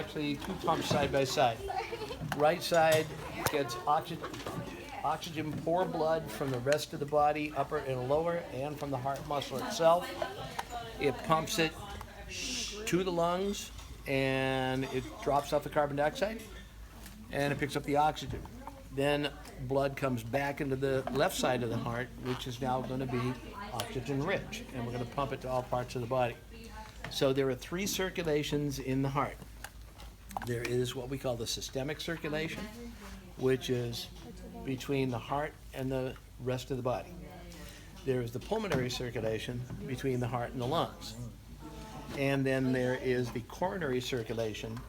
actually two pumps side by side. Right side gets oxygen poor blood from the rest of the body, upper and lower, and from the heart muscle itself. It pumps it to the lungs, and it drops off the carbon dioxide, and it picks up the oxygen. Then blood comes back into the left side of the heart, which is now going to be oxygen rich, and we're going to pump it to all parts of the body. So there are three circulations in the heart. There is what we call the systemic circulation, which is between the heart and the rest of the body. There is the pulmonary circulation between the heart and the lungs. And then there is the coronary circulation,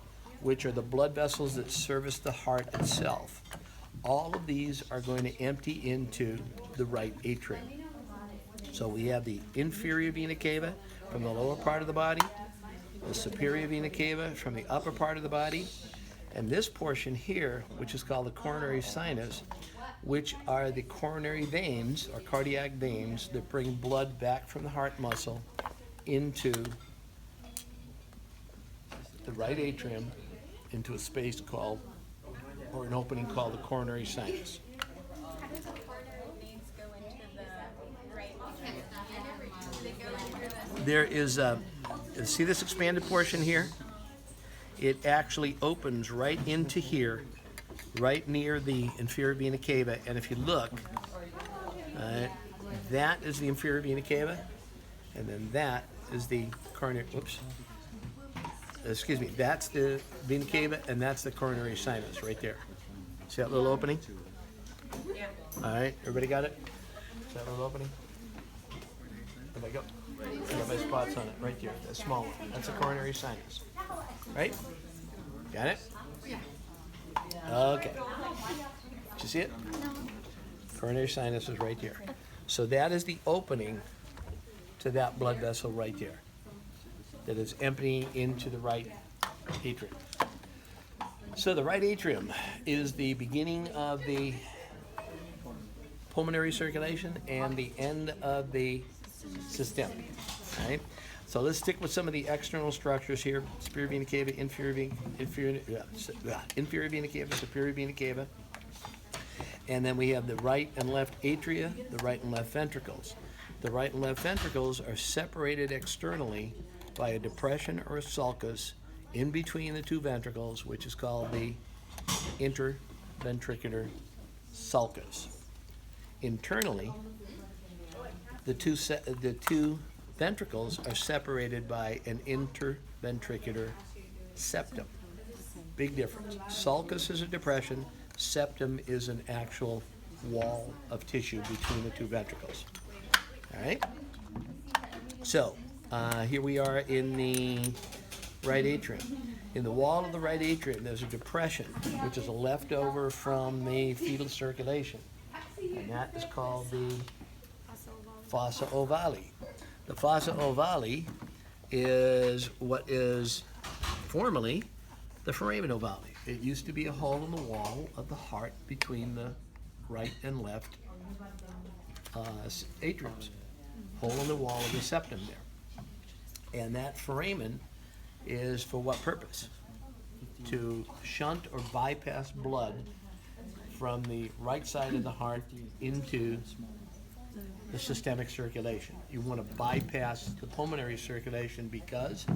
which are the blood vessels that service the heart itself. All of these are going to empty into the right atrium. So we have the inferior vena cava from the lower part of the body, the superior vena cava from the upper part of the body, and this portion here, which is called the coronary sinus, which are the coronary veins or cardiac veins that bring blood back from the heart muscle into the right atrium, into a space called, or an opening called the coronary sinus. How does the coronary veins go into the right atrium? Do they go into the... There is a, see this expanded portion here? It actually opens right into here, right near the inferior vena cava. And if you look, that is the inferior vena cava, and then that is the coronary, that's the vena cava, and that's the coronary sinus right there. See that little opening? Yeah. All right, everybody got it? See that little opening? There we go. I got my spots on it right there, that small one. That's the coronary sinus. Right? Got it? Okay. Did you see it? Coronary sinus is right there. So that is the opening to that blood vessel right there, that is emptying into the right atrium. So the right atrium is the beginning of the pulmonary circulation and the end of the systemic. Right? So let's stick with some of the external structures here: superior vena cava, inferior vena cava, superior vena cava, and then we have the right and left atria, the right and left ventricles. The right and left ventricles are separated externally by a depression or a sulcus in between the two ventricles, which is called the interventricular sulcus. Internally, the two ventricles are separated by an interventricular septum. Big difference. Sulcus is a depression, septum is an actual wall of tissue between the two ventricles. All right? So, here we are in the right atrium. In the wall of the right atrium, there's a depression, which is a leftover from the fetal circulation, and that is called the fossa ovale. The fossa ovale is what is formerly the foramen ovale. It used to be a hole in the wall of the heart between the right and left atriums. Hole in the wall of the septum there. And that foramen is for what purpose? To shunt or bypass blood from the right side of the heart into the systemic circulation. You want to bypass the pulmonary circulation because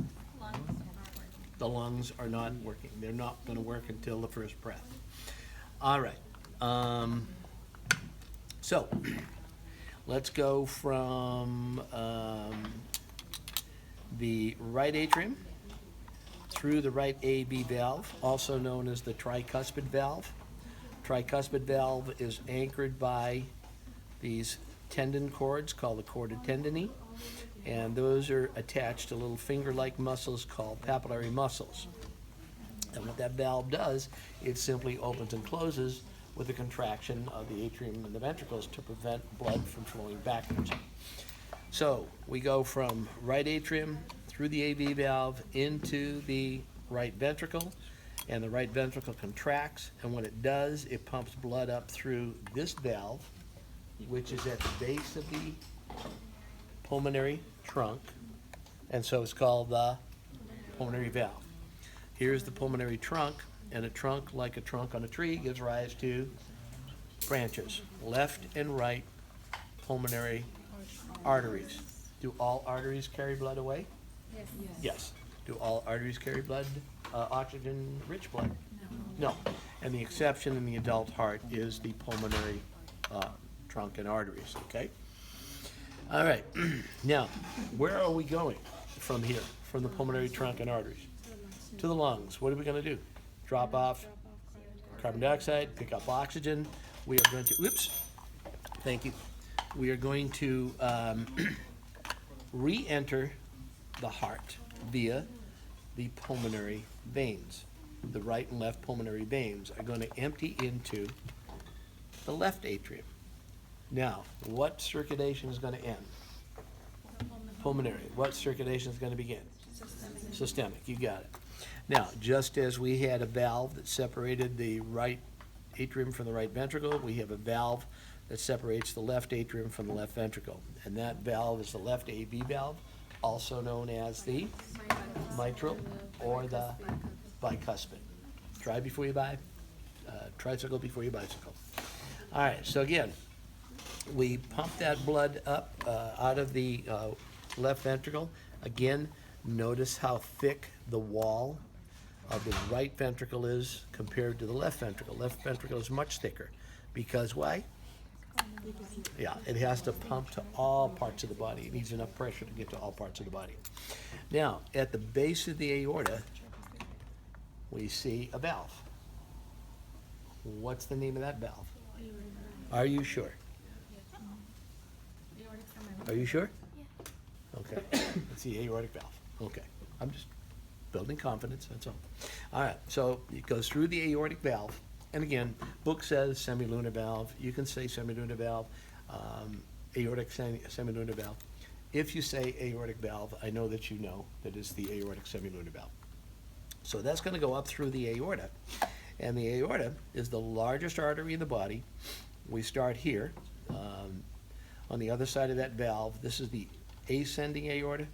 the lungs are not working. They're not going to work until the first breath. All right. So let's go from the right atrium through the right AV valve, also known as the tricuspid valve. Tricuspid valve is anchored by these tendon cords called the chordae tendineae, and those are attached to little finger-like muscles called papillary muscles. And what that valve does, it simply opens and closes with a contraction of the atrium and the ventricles to prevent blood from flowing backwards. So we go from right atrium through the AV valve into the right ventricle, and the right ventricle contracts, and when it does, it pumps blood up through this valve, which is at the base of the pulmonary trunk, and so it's called the pulmonary valve. Here's the pulmonary trunk, and a trunk, like a trunk on a tree, gives rise to branches. Left and right pulmonary arteries. Do all arteries carry blood away? Yes. Yes. Do all arteries carry blood, oxygen-rich blood? No. And the exception in the adult heart is the pulmonary trunk and arteries, okay? All right. Now, where are we going from here, from the pulmonary trunk and arteries? To the lungs. What are we going to do? Drop off carbon dioxide, pick up oxygen. We are going to, whoops, thank you. We are going to re-enter the heart via the pulmonary veins. The right and left pulmonary veins are going to empty into the left atrium. Now, what circulation is going to end? Pulmonary. What circulation is going to begin? Systemic. You got it. Now, just as we had a valve that separated the right atrium from the right ventricle, we have a valve that separates the left atrium from the left ventricle. And that valve is the left AV valve, also known as the mitral or the bicuspid. Try before you buy, tricycle before you bicycle. All right, so again, we pump that blood up out of the left ventricle. Again, notice how thick the wall of the right ventricle is compared to the left ventricle. Left ventricle is much thicker because why? Yeah, it has to pump to all parts of the body. It needs enough pressure to get to all parts of the body. Now, at the base of the aorta, we see a valve. What's the name of that valve? Are you sure? Are you sure? Yeah. Okay, it's the aortic valve. Okay, I'm just building confidence, that's all. All right, so it goes through the aortic valve, and again, book says semilunar valve. You can say semilunar valve, aortic semilunar valve. If you say aortic valve, I know that you know that it's the aortic semilunar valve. So that's going to go up through the aorta, and the aorta is the largest artery in the body. We start here. On the other side of that valve, this is the ascending aorta,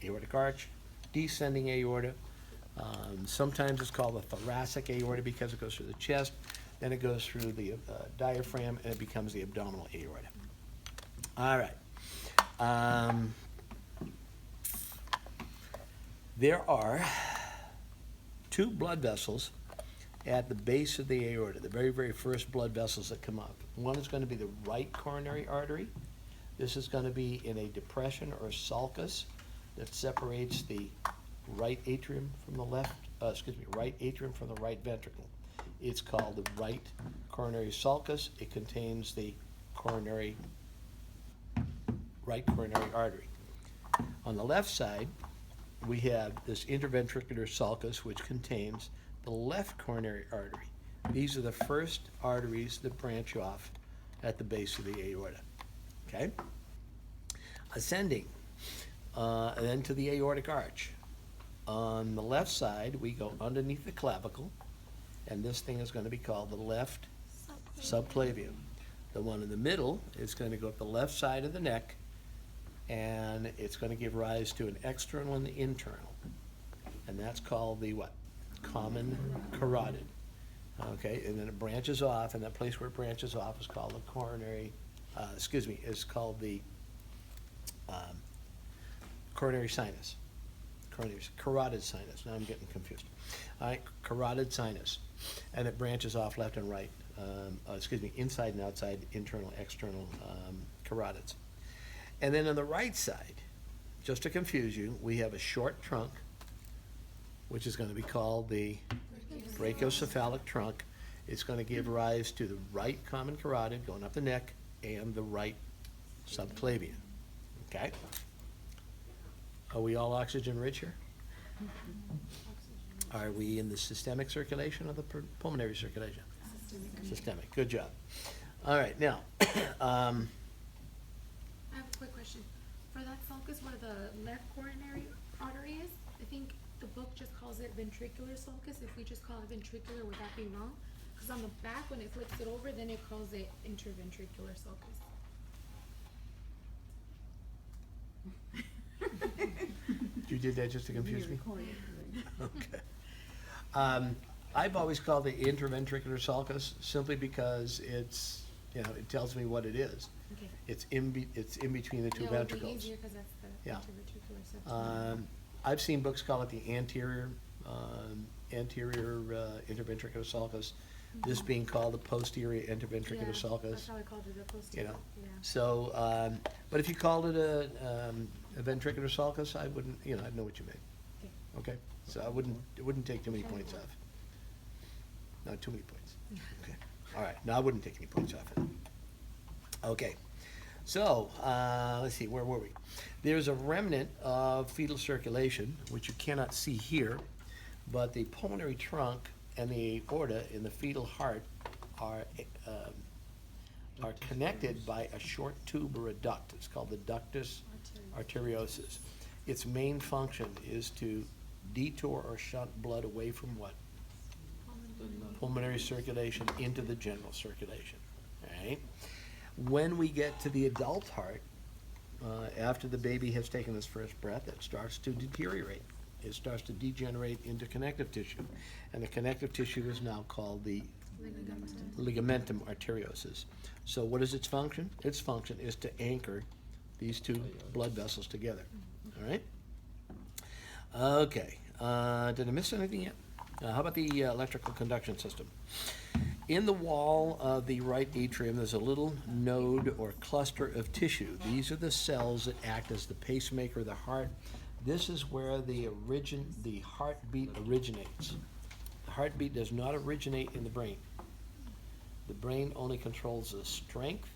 aortic arch, descending aorta. Sometimes it's called the thoracic aorta because it goes through the chest, then it goes through the diaphragm, and it becomes the abdominal aorta. All right. There are two blood vessels at the base of the aorta, the very, very first blood vessels that come up. One is going to be the right coronary artery. This is going to be in a depression or sulcus that separates the right atrium from the left, right atrium from the right ventricle. It's called the right coronary sulcus. It contains the right coronary artery. On the left side, we have this interventricular sulcus, which contains the left coronary artery. These are the first arteries that branch off at the base of the aorta. Okay? Ascending, and then to the aortic arch. On the left side, we go underneath the clavicle, and this thing is going to be called the left subclavian. The one in the middle is going to go up the left side of the neck, and it's going to give rise to an external and the internal, and that's called the what? Common carotid. Okay, and then it branches off, and that place where it branches off is called the coronary, is called the coronary sinus. Carotid sinus. Now I'm getting confused. All right, carotid sinus, and it branches off left and right. Inside and outside, internal, external carotids. And then on the right side, just to confuse you, we have a short trunk, which is going to be called the brachiocephalic trunk. It's going to give rise to the right common carotid going up the neck and the right subclavian. Okay? Are we all oxygen rich here? Are we in the systemic circulation or the pulmonary circulation? Systemic. Good job. All right, now, I have a quick question. For that sulcus where the left coronary artery is, I think the book just calls it ventricular sulcus. If we just call it ventricular, would that be wrong? Because on the back, when it flips it over, then it calls it interventricular sulcus. you did that just to confuse me? Okay. I've always called it interventricular sulcus simply because it's, it tells me what it is. Okay. It's in between the two Yeah, it would be ventricles. easier 'cause that's the Yeah. interventricular septum. I've seen books call it the anterior interventricular sulcus. This being called the posterior interventricular Yeah, sulcus. that's how I called it, the posterior, yeah. So, but if you called it a ventricular sulcus, I wouldn't, I'd know what you meant. Okay. Okay, so it wouldn't take too many points off. Not too many points. Okay, all right, no, I wouldn't take any points off it. Okay, so, let's see, where were we? There's a remnant of fetal circulation, which you cannot see here, but the pulmonary trunk and the aorta in the fetal heart are connected by a short tube or a duct. It's called the ductus arteriosus. Its main function is to detour or shunt blood away from what? Pulmonary circulation into the general circulation, right? When we get to the adult heart, after the baby has taken his first breath, it starts to deteriorate. It starts to degenerate into connective tissue, and the connective tissue is now called the ligamentum arteriosus. So what is its function? Its function is to anchor these two blood vessels together, all right? Okay, did I miss anything yet? How about the electrical conduction system? In the wall of the right atrium, there's a little node or cluster of tissue. These are the cells that act as the pacemaker of the heart. This is where the heartbeat originates. The heartbeat does not originate in the brain. The brain only controls the strength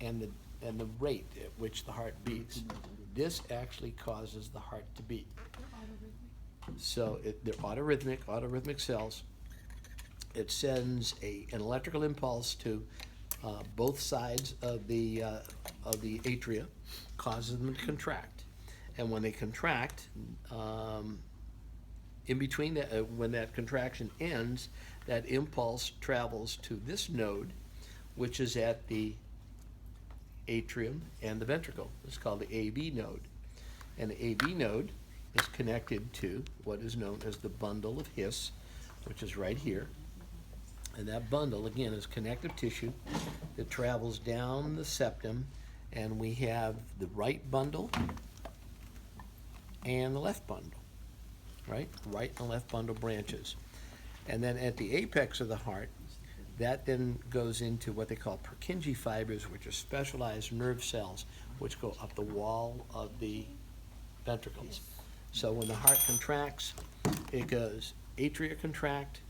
and the rate at which the heart beats. This actually causes the heart to beat. So they're autorhythmic cells. It sends an electrical impulse to both sides of the atria, causes them to contract. And when they contract, in between that, when that contraction ends, that impulse travels to this node, which is at the atrium and the ventricle. It's called the AV node. And the AV node is connected to what is known as the bundle of His, which is right here. And that bundle, again, is connective tissue that travels down the septum, and we have the right bundle and the left bundle, right? Right and left bundle branches. And then at the apex of the heart, that then goes into what they call Purkinje fibers, which are specialized nerve cells which go up the wall of the ventricles. So when the heart contracts, it goes atria contract,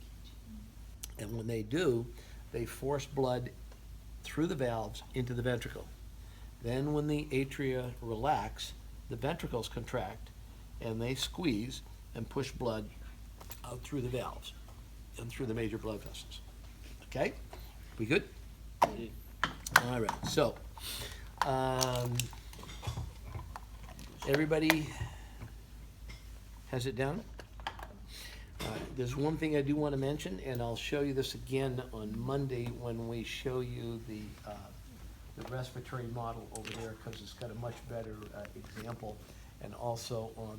and when they do, they force blood through the valves into the ventricle. Then when the atria relax, the ventricles contract, and they squeeze and push blood out through the valves and through the major blood vessels. Okay? We good? All right. So, everybody has it down? There's one thing I do want to mention, and I'll show you this again on Monday when we show you the respiratory model over there, because it's got a much better example, and also on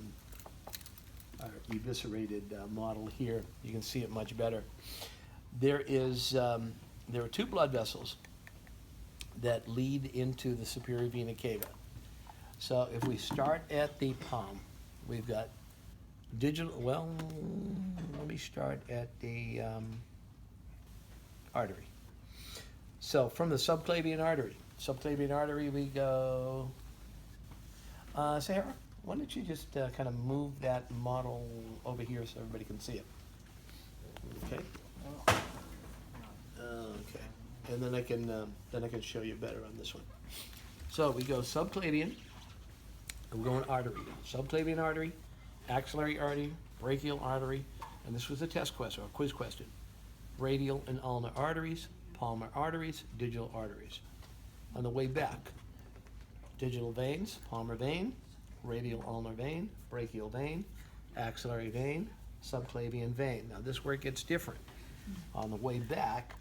our eviscerated model here, you can see it much better. There are two blood vessels that lead into the superior vena cava. So if we start at the palm, we've got let me start at the artery. So from the subclavian artery we go, Sarah, why don't you just kind of move that model over here so everybody can see it? Okay. Okay, and then I can show you better on this one. So we go subclavian, and we're going artery. Subclavian artery, axillary artery, brachial artery, and this was a test question, or a quiz question. Radial and ulnar arteries, palmar arteries, digital arteries. On the way back, digital veins, palmar vein, radial ulnar vein, brachial vein, axillary vein, subclavian vein. Now this is where it gets different. On the way back,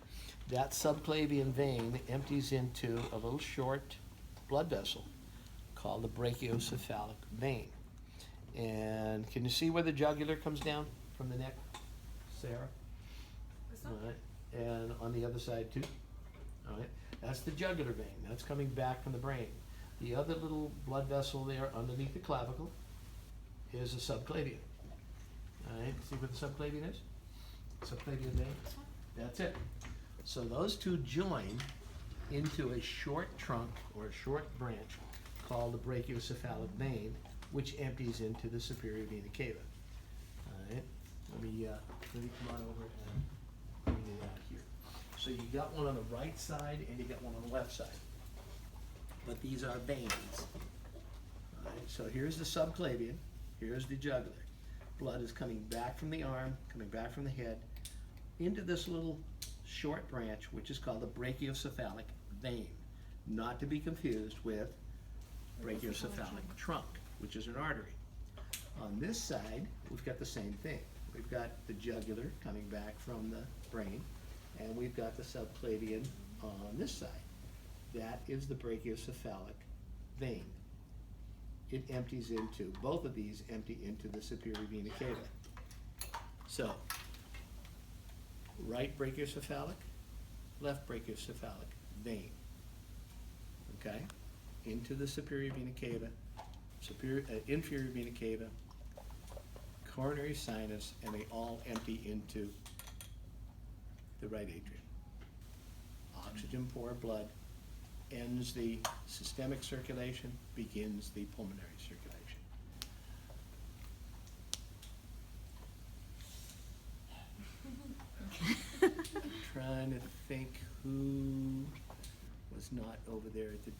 that subclavian vein empties into a little short blood vessel called the brachiocephalic vein. And can you see where the jugular comes down from the neck? Sarah. This All one? right, and on the other side too. All right, that's the jugular vein. That's coming back from the brain. The other little blood vessel there underneath the clavicle is the subclavian. All right, see what the subclavian is? Subclavian vein. That's it. So those two join into a short trunk or a short branch called the brachiocephalic vein, which empties into the superior vena cava. All right, let me come on over and bring it out here. So you got one on the right side and you got one on the left side. But these are veins. All right, so here's the subclavian, here's the jugular. Blood is coming back from the arm, coming back from the head, into this little short branch, which is called the brachiocephalic vein. Not to be confused with brachiocephalic trunk, which is an artery. On this side, we've got the same thing. We've got the jugular coming back from the brain, and we've got the subclavian on this side. That is the brachiocephalic vein. It empties into, both of these empty into the superior vena cava. So, right brachiocephalic, left brachiocephalic vein. Okay? Into the superior vena cava, inferior vena cava, coronary sinus, and they all empty into the right atrium. Oxygen poor blood ends the systemic circulation, begins the pulmonary circulation. Trying to think who was not over there at the